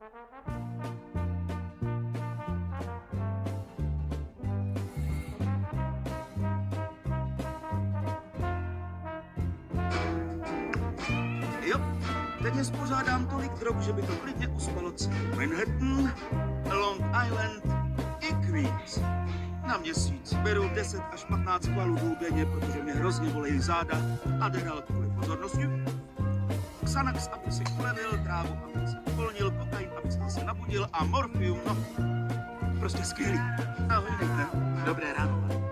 Jo, teď spořádám tolik drog, že by to klidně uspalo celý Manhattan, Long Island i Queens. Na měsíc beru 10 až 15 kvalů denně, protože mě hrozně bolejí záda, Adderall kvůli pozornosti, Xanax, abych si ulevil, trávu, abych se uvolnil, kokain, abych se zase nabudil a morfium, no, prostě skvělý. Ahoj, Nejte. Dobré ráno.